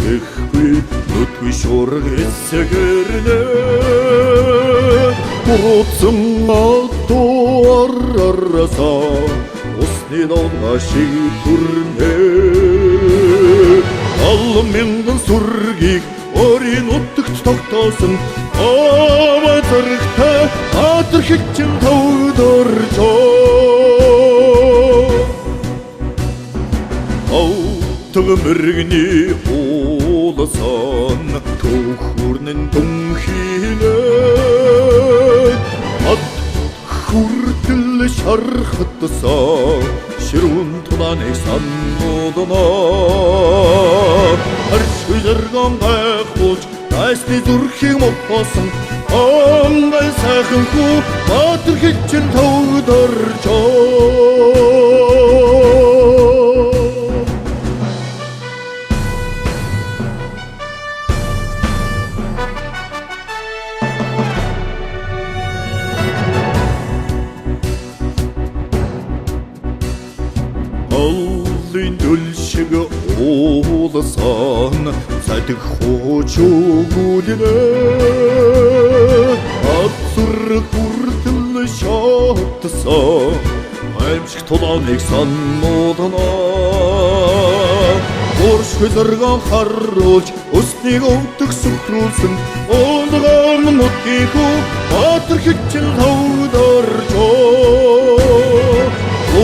итгэхгүй нүдгүй шуурга эсгэрнэ Буруусан адуарарасаа усны нонга шиг хүрнэ Аллам мянган сүргийг өөрийн утагт тогтоосон Аваа зэрэгтэй хатархигчин төвдөржөө Аутаг мэрэгний ууласан түүхүрнэн дүнхийнэ Ад хүртэл шархатсан ширүүн тулааныг сануудана Харшгүй зэргэн гайхуулж Дайсны зүрхийг мохосон Ангай сайхан хүү Баатар хичэн төвдөржөө Аллын дүл шиг ууласан Сайдаг хууч өгүүлнэ Адсур хүртэл шатсан Аимшиг тулааныг сануудана Уршгүй зэргэн харуулж Өснийг өвдөг сүхрүүлсэн Уулган нутгийн хүү Баатар хичэн төвдөржөө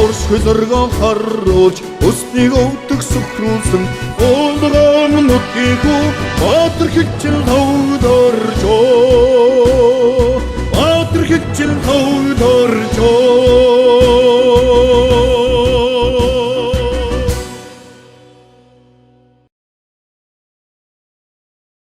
Уршгүй зэргэн харуулж Өснийг өвдөг сүхрүүлсэн Уулган нутгийн хүү Баатар хичэн төвдөржөө Баатар хичэн төвдөржөө